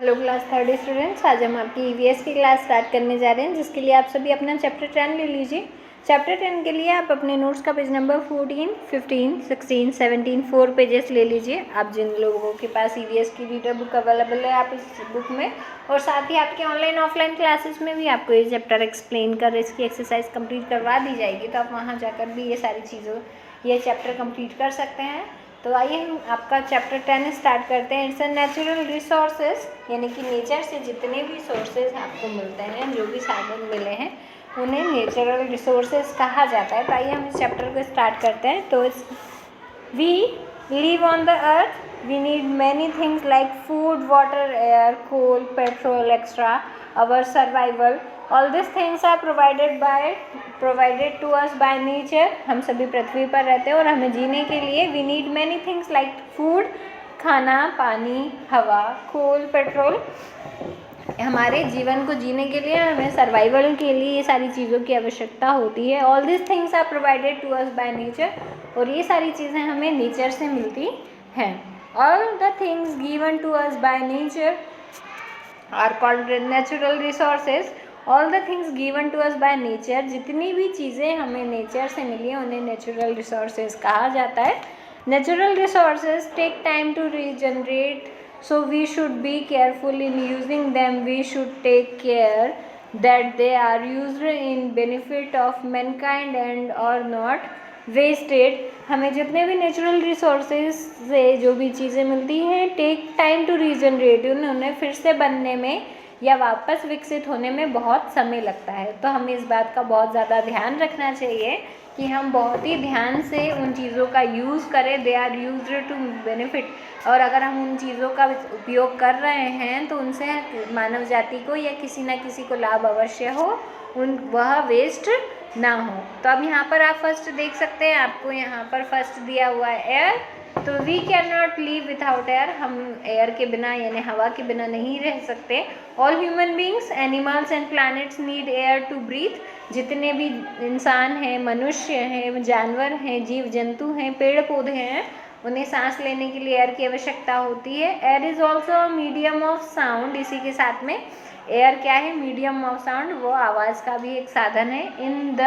Hello class third students, आज हम आपकी ईवीएस की क्लास स्टार्ट करने जा रहे हैं, जिसके लिए आप सभी अपना चैप्टर 10 ले लीजिए। चैप्टर 10 के लिए आप अपने नोट्स का पेज नंबर 14, 15, 16, 17 4 पेजेस ले लीजिए। आप जिन लोगों के पास ईवीएस की रीडर बुक अवेलेबल है, आप इस बुक में और साथ ही आपके ऑनलाइन ऑफलाइन क्लासेस में भी आपको ये चैप्टर एक्सप्लेन कर इसकी एक्सरसाइज कंप्लीट करवा दी जाएगी, तो आप वहाँ जाकर भी ये सारी चीज़ों ये चैप्टर कंप्लीट कर सकते हैं। तो आइए हम आपका चैप्टर 10 स्टार्ट करते हैं। इट्स अ नेचुरल रिसोर्सेज, यानी कि नेचर से जितने भी सोर्सेज आपको मिलते हैं, जो भी साधन मिले हैं, उन्हें नेचुरल रिसोर्सेज कहा जाता है। तो आइए हम इस चैप्टर को स्टार्ट करते हैं। तो we live on the earth, we need many things like food, water, air, coal, petrol, extra our survival. All these things are provided to us by nature. हम सभी पृथ्वी पर रहते हैं और हमें जीने के लिए we need many things like food, खाना, पानी, हवा, कोल, पेट्रोल। हमारे जीवन को जीने के लिए, हमें सर्वाइवल के लिए ये सारी चीज़ों की आवश्यकता होती है। All this things are provided to us by nature, और ये सारी चीज़ें हमें नेचर से मिलती हैं। All the things given to us by nature are called natural resources. All the things given to us by nature, जितनी भी चीज़ें हमें नेचर से मिली हैं उन्हें नेचुरल रिसोर्सेज कहा जाता है। Natural resources take time to regenerate, so we should be careful in using them. We should take care that they are used in benefit of mankind and और नॉट वेस्टेड। हमें जितने भी natural resources से जो भी चीज़ें मिलती हैं, टेक टाइम टू रीजनरेट, उन्हें फिर से बनने में या वापस विकसित होने में बहुत समय लगता है। तो हमें इस बात का बहुत ज़्यादा ध्यान रखना चाहिए कि हम बहुत ही ध्यान से उन चीज़ों का यूज़ करें। They are used to benefit, और अगर हम उन चीज़ों का उपयोग कर रहे हैं तो उनसे मानव जाति को या किसी न किसी को लाभ अवश्य हो, वह वेस्ट ना हो। तो अब यहाँ पर आप फर्स्ट देख सकते हैं, आपको यहाँ पर फर्स्ट दिया हुआ है एयर। तो we can not live without air, हम एयर के बिना यानी हवा के बिना नहीं रह सकते। All human beings, animals and planets need air to breathe. जितने भी इंसान हैं, मनुष्य हैं, जानवर हैं, जीव जंतु हैं, पेड़ पौधे हैं, उन्हें सांस लेने के लिए एयर की आवश्यकता होती है। Air is also medium of sound, इसी के साथ में एयर क्या है? मीडियम ऑफ साउंड, वो आवाज़ का भी एक साधन है। In the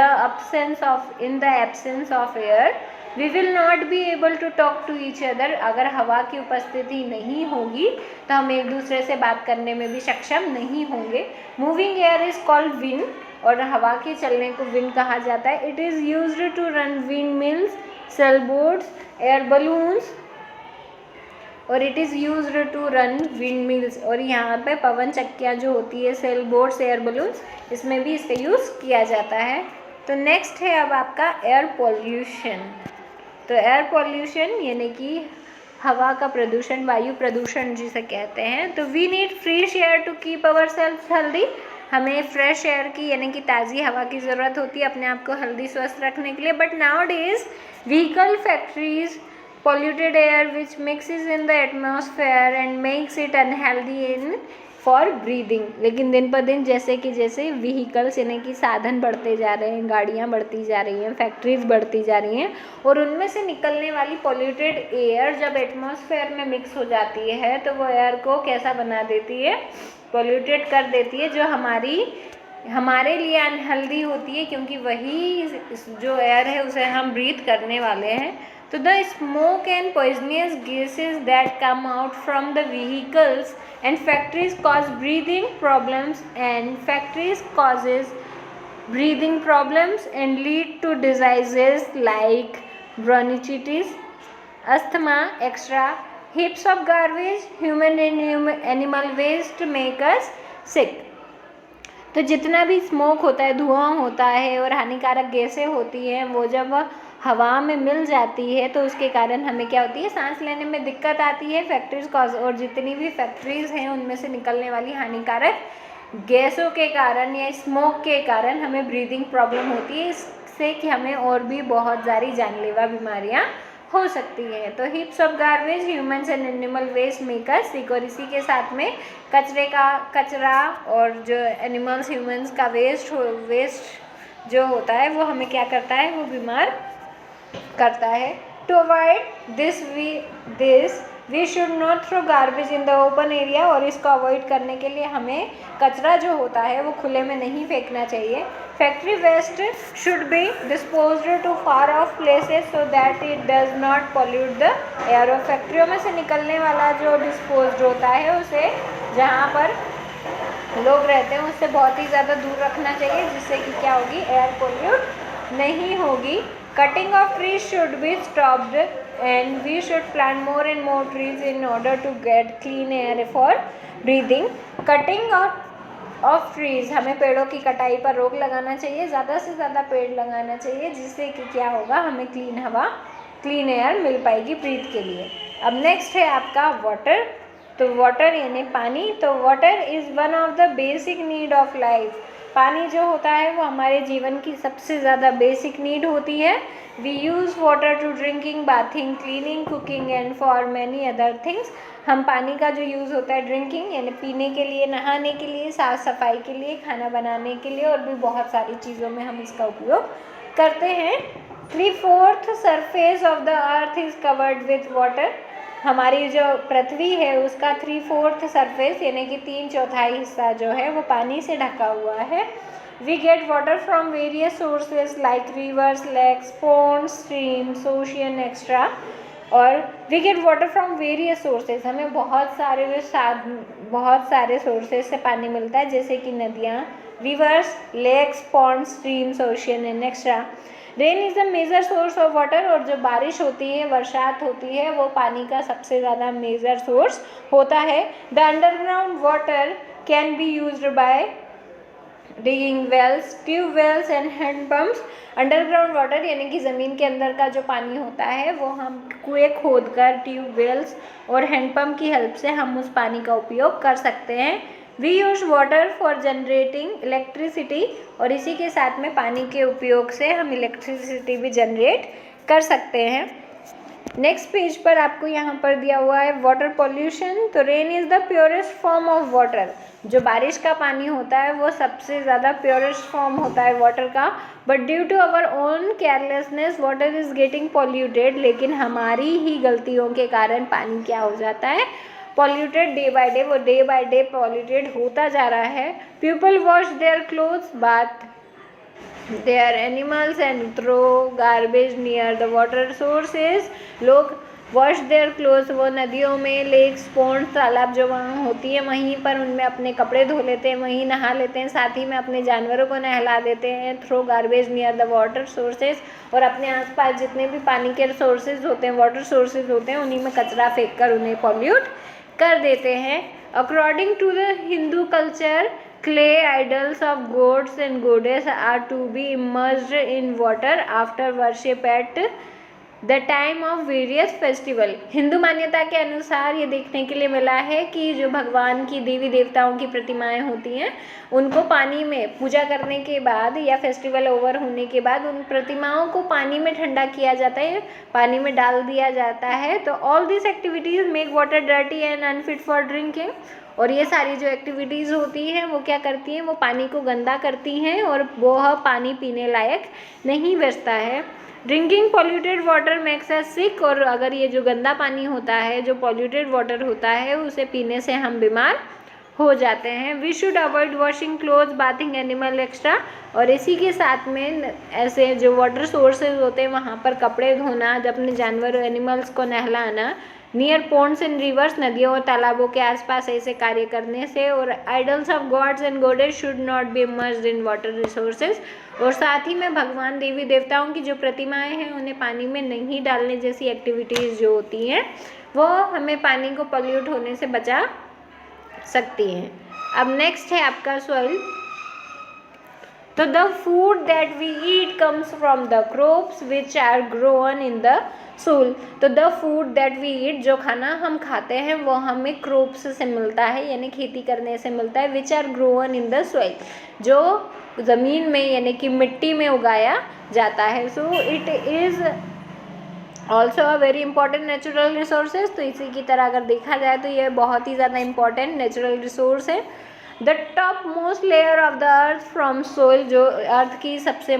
absence of air we will not be able to talk to each other. अगर हवा की उपस्थिति नहीं होगी तो हम एक दूसरे से बात करने में भी सक्षम नहीं होंगे। Moving air is called wind, और हवा के चलने को विंड कहा जाता है। It is used to run wind mills, sail boats, air balloons, और it is used to run wind mills. और यहाँ पे पवन चक्कियाँ जो होती है, सेल बोट्स, एयर बलून्स, इसमें भी इसका यूज़ किया जाता है। तो नेक्स्ट है अब आपका एयर पॉल्यूशन। तो एयर पॉल्यूशन यानी कि हवा का प्रदूषण, वायु प्रदूषण जिसे कहते हैं। तो we need fresh air to keep our self healthy. हमें फ्रेश एयर की यानी कि ताज़ी हवा की ज़रूरत होती है अपने आप को हेल्दी स्वस्थ रखने के लिए। But now days vehicle, factories, polluted air which mixes in the atmosphere and makes it unhealthy in for breathing। लेकिन दिन पर दिन जैसे व्हीकल्स यानी कि साधन बढ़ते जा रहे हैं, गाड़ियाँ बढ़ती जा रही हैं, फैक्ट्रीज बढ़ती जा रही हैं, और उनमें से निकलने वाली पॉल्यूटेड एयर जब एटमॉस्फेयर में मिक्स हो जाती है तो वो एयर को कैसा बना देती है? पॉल्यूटेड कर देती है, जो हमारे लिए अनहेल्दी होती है, क्योंकि वही जो एयर है उसे हम ब्रीथ करने वाले हैं। तो the smoke and poisonous gases that come out from the vehicles and factories cause breathing problems, and lead to diseases like bronchitis, asthma, etc. Heaps of garbage, human and animal waste make us sick। तो जितना भी smoke होता है, धुआं होता है और हानिकारक गैसें होती हैं, वो जब हवा में मिल जाती है तो उसके कारण हमें क्या होती है? सांस लेने में दिक्कत आती है। फैक्ट्रीज कॉज, और जितनी भी फैक्ट्रीज हैं उनमें से निकलने वाली हानिकारक गैसों के कारण या स्मोक के कारण हमें ब्रीदिंग प्रॉब्लम होती है। इससे कि हमें और भी बहुत सारी जानलेवा बीमारियाँ हो सकती है। तो heaps of garbage, humans and animal waste make us sick, और इसी के साथ में कचरा और जो एनिमल्स ह्यूमन्स का वेस्ट जो होता है वो हमें क्या करता है? वो बीमार करता है। To avoid this we should not throw garbage in the open area, और इसको अवॉइड करने के लिए हमें कचरा जो होता है वो खुले में नहीं फेंकना चाहिए। Factory waste should be disposed to far off places so that it does not pollute the air. और फैक्ट्रियों में से निकलने वाला जो डिस्पोज्ड होता है उसे जहाँ पर लोग रहते हैं उससे बहुत ही ज़्यादा दूर रखना चाहिए, जिससे कि क्या होगी, एयर पोल्यूट नहीं होगी। Cutting of trees should be stopped and we should plant more and more trees in order to get clean air for breathing. Cutting of trees, हमें पेड़ों की कटाई पर रोक लगाना चाहिए, ज़्यादा से ज़्यादा पेड़ लगाना चाहिए, जिससे कि क्या होगा, हमें क्लीन हवा, क्लीन एयर मिल पाएगी ब्रीथ के लिए। अब नेक्स्ट है आपका वाटर। तो वाटर यानी पानी। तो water is one of the basic need of life. पानी जो होता है वो हमारे जीवन की सबसे ज़्यादा बेसिक नीड होती है। We use water to drinking, bathing, cleaning, cooking and for many other things. हम पानी का जो यूज़ होता है ड्रिंकिंग यानी पीने के लिए, नहाने के लिए, साफ़ सफाई के लिए, खाना बनाने के लिए और भी बहुत सारी चीज़ों में हम इसका उपयोग करते हैं। 3/4 surface of the earth is covered with water. हमारी जो पृथ्वी है उसका 3/4 सरफेस यानी कि 3/4 हिस्सा जो है वो पानी से ढका हुआ है। We get water from various sources like rivers, lakes, ponds, streams, ocean extra. और we get water from various sources, हमें बहुत सारे सोर्सेज से पानी मिलता है, जैसे कि नदियाँ, rivers, lakes, ponds, streams, ocean and extra. Rain is a major source of water, और जो बारिश होती है, बरसात होती है, वो पानी का सबसे ज़्यादा मेजर सोर्स होता है। The underground water can be used by digging wells, tube wells and hand pumps. Underground water यानी कि ज़मीन के अंदर का जो पानी होता है वो हम कुएँ खोदकर, ट्यूब वेल्स और हैंडपम्प की हेल्प से हम उस पानी का उपयोग कर सकते हैं। We use water for generating electricity, और इसी के साथ में पानी के उपयोग से हम इलेक्ट्रिसिटी भी जनरेट कर सकते हैं। नेक्स्ट पेज पर आपको यहाँ पर दिया हुआ है वाटर पॉल्यूशन। तो rain is the purest form of water. जो बारिश का पानी होता है वो सबसे ज़्यादा प्योरेस्ट फॉर्म होता है वाटर का। But due to our own carelessness water is getting polluted. लेकिन हमारी ही गलतियों के कारण पानी क्या हो जाता है, पॉल्यूटेड डे बाय डे, वो डे बाय डे पॉल्यूटेड होता जा रहा है। People wash their clothes, bath their animals and throw garbage near the water sources. लोग वॉश देयर क्लोथ्स, वो नदियों में, लेक्स, पॉन्ड्स, तालाब जो वहाँ होती है वहीं पर उनमें अपने कपड़े धो लेते हैं, वहीं नहा लेते हैं, साथ ही में अपने जानवरों को नहला देते हैं। Throw garbage near the water sources, और अपने आसपास जितने भी पानी के सोर्सेज होते हैं, वाटर सोर्सेज होते हैं, उन्हीं में कचरा फेंक कर उन्हें पॉल्यूट कर देते हैं। According to the Hindu culture, clay idols of gods and goddess are to be immersed in water after worship at the time of various festival. Hindu मान्यता के अनुसार ये देखने के लिए मिला है कि जो भगवान की देवी देवताओं की प्रतिमाएं होती हैं उनको पानी में पूजा करने के बाद या फेस्टिवल ओवर होने के बाद उन प्रतिमाओं को पानी में ठंडा किया जाता है, पानी में डाल दिया जाता है। तो all this activities make water dirty and unfit for drinking. और ये सारी जो एक्टिविटीज़ होती हैं वो क्या करती हैं, वो पानी को गंदा करती हैं और वह पानी पीने लायक नहीं बचता है। Drinking polluted water makes us sick, और अगर ये जो गंदा पानी होता है, जो पॉल्यूटेड वाटर होता है, उसे पीने से हम बीमार हो जाते हैं। We should avoid washing clothes, bathing animal extra. और इसी के साथ में ऐसे जो वाटर सोर्सेज होते हैं वहाँ पर कपड़े धोना, जब अपने जानवर एनिमल्स को नहलाना, नियर पॉन्ड्स एंड रिवर्स, नदियों और तालाबों के आसपास ऐसे कार्य करने से। और idols of gods and goddess should not B immersed in water resources. और साथ ही में भगवान देवी देवताओं की जो प्रतिमाएं हैं उन्हें पानी में नहीं डालने जैसी एक्टिविटीज़ जो होती हैं वो हमें पानी को पॉल्यूट होने से बचा सकती हैं। अब नेक्स्ट है आपका सॉइल। तो the food that we eat comes from the crops which are grown in the soil. तो the food that we eat, जो खाना हम खाते हैं वो हमें क्रॉप्स से मिलता है, यानी खेती करने से मिलता है। Which are grown in the soil, जो ज़मीन में यानी कि मिट्टी में उगाया जाता है। So it is also a very important natural resources. तो इसी की तरह अगर देखा जाए तो ये बहुत ही ज़्यादा इंपॉर्टेंट नेचुरल रिसोर्स है। The top most layer of the earth from soil, जो अर्थ की सबसे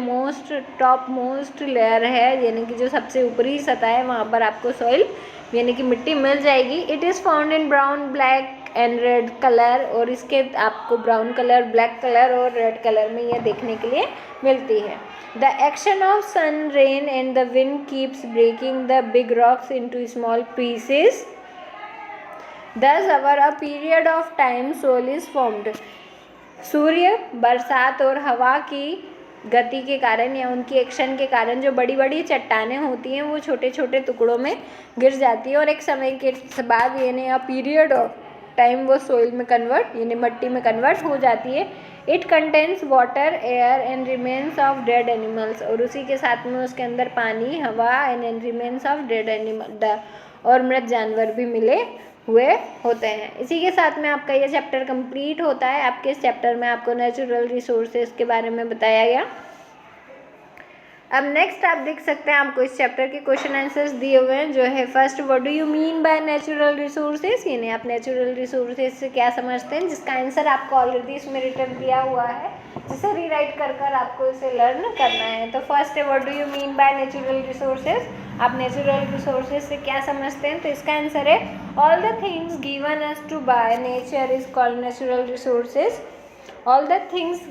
टॉप मोस्ट लेयर है, यानी कि जो सबसे ऊपरी सतह है, वहाँ पर आपको सॉइल यानी कि मिट्टी मिल जाएगी। It is found in brown, black and red colour, और इसके आपको ब्राउन कलर, ब्लैक कलर और रेड कलर में यह देखने के लिए मिलती है। The action of sun, rain and the wind keeps breaking the big rocks into small pieces, thus over a period of time soil is formed। सूर्य, बरसात और हवा की गति के कारण या उनकी एक्शन के कारण जो बड़ी बड़ी चट्टानें होती हैं वो छोटे छोटे टुकड़ों में गिर जाती है, और एक समय के बाद यानी अ पीरियड ऑफ टाइम वो सोइल में कन्वर्ट यानी मिट्टी में कन्वर्ट हो जाती है। It contains water, air and remains of dead animals, और उसी के साथ में उसके अंदर पानी, हवा and remains of dead animal और मृत जानवर भी मिले हुए होते हैं। इसी के साथ में आपका ये चैप्टर कंप्लीट होता है। आपके इस चैप्टर में आपको नेचुरल रिसोर्सेज के बारे में बताया गया। अब नेक्स्ट आप देख सकते हैं, आपको इस चैप्टर के क्वेश्चन आंसर्स दिए हुए हैं, जो है first, what do you mean by natural resources, यानी आप नेचुरल रिसोर्सेज से क्या समझते हैं, जिसका आंसर आपको ऑलरेडी इसमें रिटर्न दिया हुआ है, जिसे रीराइट कर कर आपको इसे लर्न करना है। तो फर्स्ट है, what do you mean by natural resources, आप नेचुरल रिसोर्सेज से क्या समझते हैं, तो इसका आंसर है all the things given us to by nature is called natural resources. All the things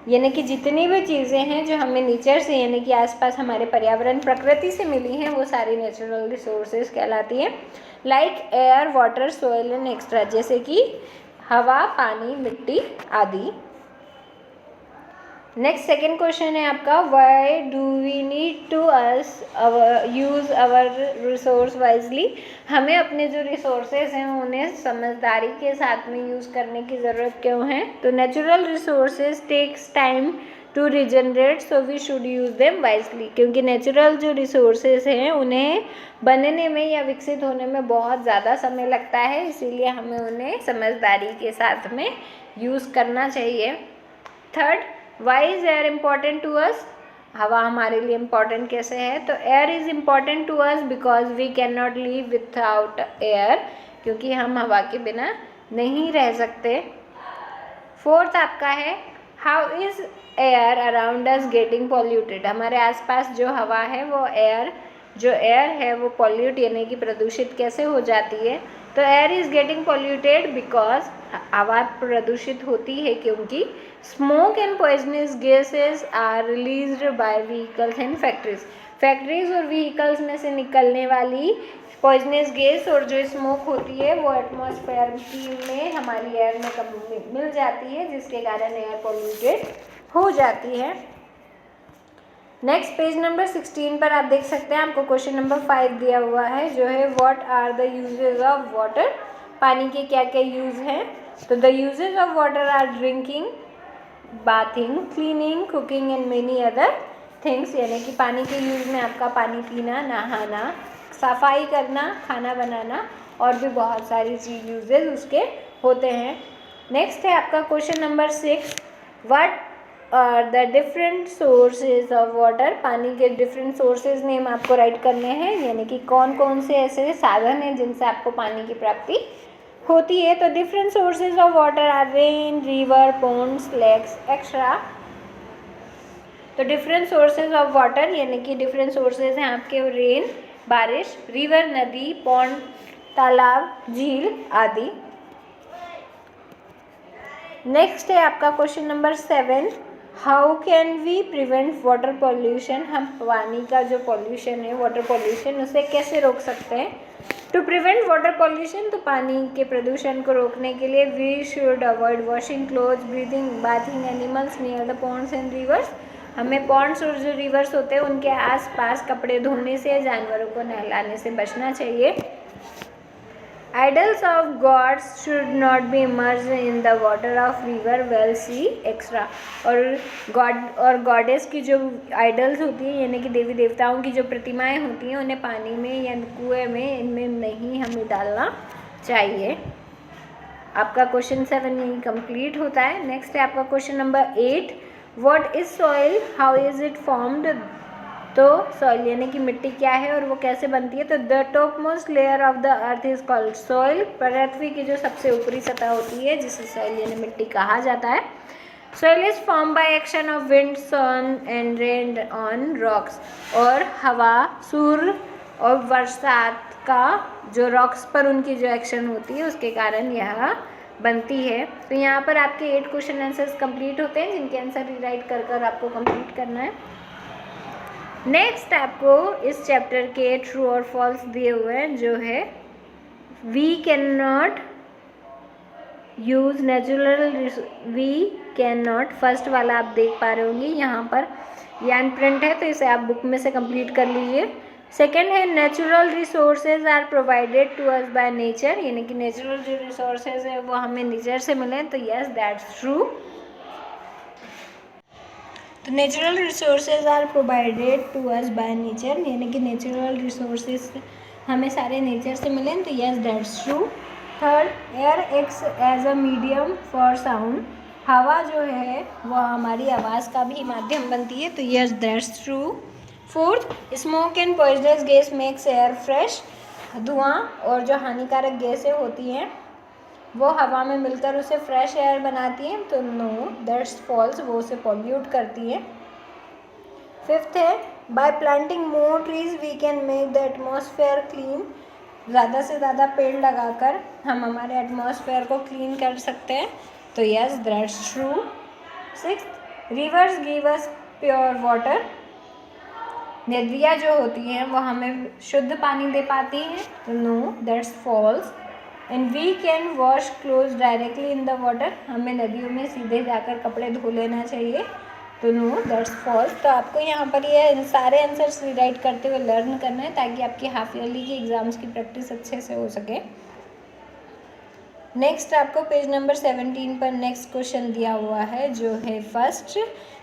यानी कि जितनी भी चीज़ें हैं जो हमें नेचर से यानी कि आसपास हमारे पर्यावरण प्रकृति से मिली हैं, वो सारी नेचुरल रिसोर्सेज कहलाती हैं। Like air, water, soil and extra, जैसे कि हवा, पानी, मिट्टी आदि। नेक्स्ट सेकेंड क्वेश्चन है आपका, why do we need to use our resource wisely, हमें अपने जो रिसोर्सेज हैं उन्हें समझदारी के साथ में यूज़ करने की ज़रूरत क्यों है। तो natural resources takes time to regenerate, so we should use them wisely, क्योंकि नेचुरल जो रिसोर्सेज हैं उन्हें बनने में या विकसित होने में बहुत ज़्यादा समय लगता है, इसीलिए हमें उन्हें समझदारी के साथ में यूज़ करना चाहिए। Third, why is air important to us, हवा हमारे लिए इम्पॉर्टेंट कैसे है, तो air is important to us because we can not live without air, क्योंकि हम हवा के बिना नहीं रह सकते। फोर्थ आपका है, how is air around us getting polluted, हमारे आसपास जो हवा है वो एयर है वो पॉल्यूट यानी कि प्रदूषित कैसे हो जाती है। तो air is getting polluted because, हवा प्रदूषित होती है क्योंकि smoke and poisonous gases are released by vehicles and factories और व्हीकल्स में से निकलने वाली पॉइजनस गैस और जो स्मोक होती है वो एटमॉस्फेयर में हमारी एयर में मिल जाती है, जिसके कारण एयर पॉल्यूटेड हो जाती है। नेक्स्ट पेज नंबर 16 पर आप देख सकते हैं, आपको क्वेश्चन नंबर 5 दिया हुआ है, जो है what are the usages of water, पानी के क्या क्या यूज़ हैं। तो the usages of water are drinking, bathing, cleaning, cooking and many other things, यानी कि पानी के यूज़ में आपका पानी पीना, नहाना, सफाई करना, खाना बनाना और भी बहुत सारी चीज़ यूजेज उसके होते हैं। नेक्स्ट है आपका question number 6, what are the different sources of water, पानी के डिफरेंट सोर्सेज नेम आपको राइट करने हैं, यानी कि कौन कौन से ऐसे साधन हैं जिनसे आपको पानी की प्राप्ति होती है। तो different sources of water are rain, river, ponds, lakes extra. तो डिफरेंट सोर्सेज ऑफ वाटर यानी कि डिफरेंट सोर्सेज हैं आपके रेन बारिश, रिवर नदी, पॉन्ड तालाब, झील आदि। नेक्स्ट है आपका question number 7, how can we prevent water pollution, हम पानी का जो पॉल्यूशन है वाटर पॉल्यूशन उसे कैसे रोक सकते हैं। टू प्रिवेंट वाटर पॉल्यूशन, तो पानी के प्रदूषण को रोकने के लिए we should avoid washing clothes, breathing, bathing animals near the ponds and rivers, हमें पॉन्ड्स और जो रिवर्स होते हैं उनके आसपास कपड़े धोने से, जानवरों को नहलाने से बचना चाहिए। Idols of gods should not be emerge in the water of river, well, sea extra, और गॉड और गॉडेस की जो आइडल्स होती हैं यानी कि देवी देवताओं की जो प्रतिमाएं होती हैं उन्हें पानी में या कुएं में इनमें नहीं हमें डालना चाहिए। आपका क्वेश्चन 7 यही कंप्लीट होता है। नेक्स्ट है आपका question number 8, what is soil, how is it formed, तो सॉइल यानी कि मिट्टी क्या है और वो कैसे बनती है, तो the top most layer of the earth is called soil. पृथ्वी की जो सबसे ऊपरी सतह होती है जिसे सॉइल यानी मिट्टी कहा जाता है। Soil is form by action of wind, sun and rain on rocks. और हवा, सूर्य और बरसात का जो रॉक्स पर उनकी जो एक्शन होती है उसके कारण यह बनती है। तो यहाँ पर आपके 8 क्वेश्चन आंसर्स कंप्लीट होते हैं जिनके आंसर रीराइट कर कर आपको कंप्लीट करना है। नेक्स्ट आपको इस चैप्टर के ट्रू और फॉल्स दिए हुए हैं, जो है we can not use natural, we can not, first वाला आप देख पा रहे होंगे यहाँ पर यान प्रिंट है तो इसे आप बुक में से कंप्लीट कर लीजिए। सेकेंड है natural resources are provided to us by nature, यानी कि नेचुरल जो रिसोर्सेज है वो हमें नेचर से मिले, तो यस दैट्स ट्रू। तो natural resources are provided to us by nature, यानी कि नेचुरल रिसोर्सेज हमें सारे नेचर से मिले, तो yes that's true. Third, air acts as a medium for sound, हवा जो है वह हमारी आवाज़ का भी माध्यम बनती है, तो yes that's true. Fourth, smoke and poisonous gas makes air fresh, धुआं और जो हानिकारक गैसें होती हैं वो हवा में मिलकर उसे फ्रेश एयर बनाती हैं, तो नो दैट्स फॉल्स, वो उसे पॉल्यूट करती है। फिफ्थ है by planting more trees we can make the atmosphere clean, ज़्यादा से ज़्यादा पेड़ लगाकर हम हमारे एटमॉस्फेयर को क्लीन कर सकते हैं, तो yes that's true. Sixth, reverse give us pure water, नदियाँ जो होती हैं वो हमें शुद्ध पानी दे पाती हैं, तो no that's false. And we can wash cloth directly in the water, हमें नदियों में सीधे जाकर कपड़े धो लेना चाहिए, तो नो दैट्स फॉल्स। तो आपको यहाँ पर ये सारे आंसर्स रीराइट करते हुए लर्न करना है ताकि आपकी हाफ ईयरली की एग्ज़ाम्स की प्रैक्टिस अच्छे से हो सके। नेक्स्ट आपको पेज नंबर 17 पर नेक्स्ट क्वेश्चन दिया हुआ है, जो है first,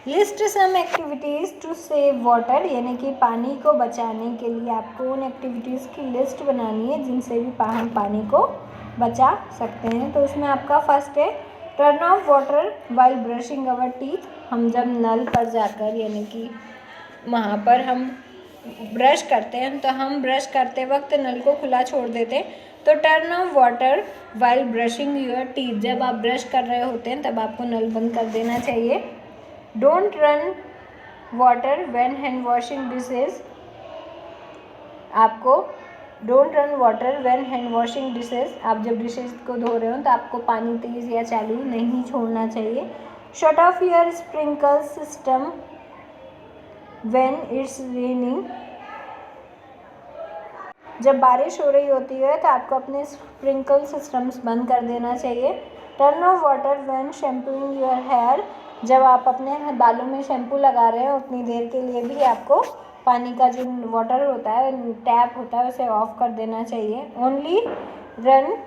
list some activities to save water, यानी कि पानी को बचाने के लिए आपको उन एक्टिविटीज़ की लिस्ट बनानी है जिनसे भी हम पानी को बचा सकते हैं। तो उसमें आपका फर्स्ट है turn off water while brushing our teeth, हम जब नल पर जाकर यानी कि वहाँ पर हम ब्रश करते हैं तो हम ब्रश करते वक्त नल को खुला छोड़ देते हैं, तो turn off water while brushing your teeth, जब आप ब्रश कर रहे होते हैं तब आपको नल बंद कर देना चाहिए। Don't run water when hand washing dishes, आपको don't run water when hand washing dishes, आप जब डिशेज को धो रहे हो तो आपको पानी तेज़ या चालू नहीं छोड़ना चाहिए। Shut off your sprinkle system when it's raining, जब बारिश हो रही होती है तो आपको अपने स्प्रिंकल सिस्टम्स बंद कर देना चाहिए। Turn off water when shampooing your hair, जब आप अपने बालों में शैम्पू लगा रहे हैं उतनी देर के लिए भी आपको पानी का जो वाटर होता है, टैप होता है, उसे ऑफ कर देना चाहिए। Only run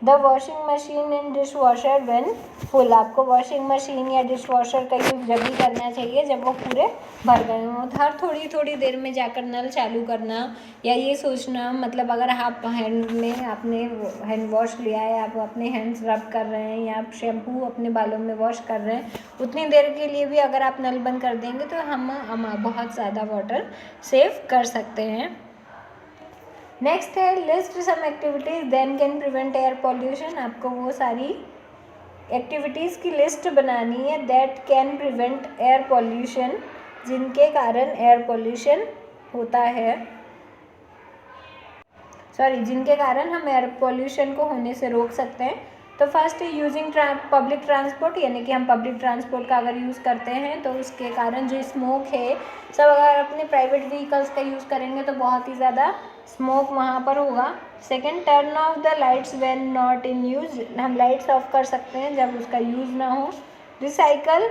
the washing machine and dish washer when full, आपको वॉशिंग मशीन या डिश वॉशर का यूज़ जब भी करना चाहिए जब वो पूरे भर गए हों। हर थोड़ी थोड़ी देर में जाकर नल चालू करना या ये सोचना, मतलब अगर आप हैंड में आपने हैंड वॉश लिया है, आप अपने हैंड्स रब कर रहे हैं या आप शैम्पू अपने बालों में वॉश कर रहे हैं, उतनी देर के लिए भी अगर आप नल बंद कर देंगे तो हम बहुत ज़्यादा वाटर सेव कर सकते हैं। नेक्स्ट है list some activities then can prevent air pollution, आपको वो सारी एक्टिविटीज़ की लिस्ट बनानी है that can prevent air pollution, जिनके कारण एयर पॉल्यूशन होता है, जिनके कारण हम एयर पॉल्यूशन को होने से रोक सकते हैं। तो फर्स्ट है यूजिंग पब्लिक ट्रांसपोर्ट, यानी कि हम पब्लिक ट्रांसपोर्ट का अगर यूज़ करते हैं तो उसके कारण जो स्मोक है सब, अगर अपने प्राइवेट व्हीकल्स का यूज़ करेंगे तो बहुत ही ज़्यादा स्मोक वहाँ पर होगा। Second, turn off the lights when not in use, हम लाइट्स ऑफ कर सकते हैं जब उसका यूज़ ना हो। रिसाइकल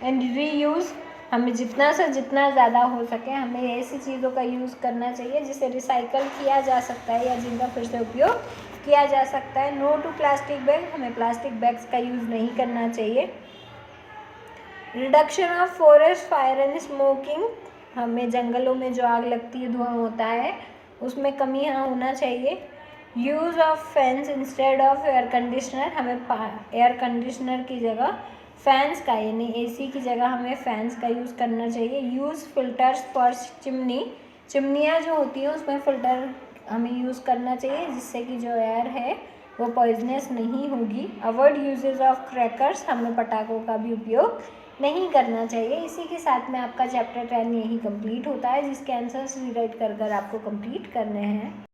एंड रीयूज़, हमें जितना से जितना ज़्यादा हो सके हमें ऐसी चीज़ों का यूज़ करना चाहिए जिसे रिसाइकल किया जा सकता है या जिनका फिर से उपयोग किया जा सकता है। नो टू प्लास्टिक बैग, हमें प्लास्टिक बैग्स का यूज़ नहीं करना चाहिए। Reduction of forest fire and smoking, हमें जंगलों में जो आग लगती है, धुआं होता है, उसमें कमी होना चाहिए। Use of fans instead of air conditioner, हमें एयर कंडीशनर की जगह फैंस का, यानी एसी की जगह हमें फैंस का यूज़ करना चाहिए। यूज़ फिल्टर्स फॉर चिमनी, चिमनियाँ जो होती हैं उसमें फ़िल्टर हमें यूज़ करना चाहिए जिससे कि जो एयर है वो पॉइजनस नहीं होगी। अवॉइड यूजेज ऑफ क्रैकर्स, हमें पटाखों का भी उपयोग नहीं करना चाहिए। इसी के साथ में आपका चैप्टर 10 यही कंप्लीट होता है, जिसके आंसर्स रीराइट कर आपको कंप्लीट करने हैं।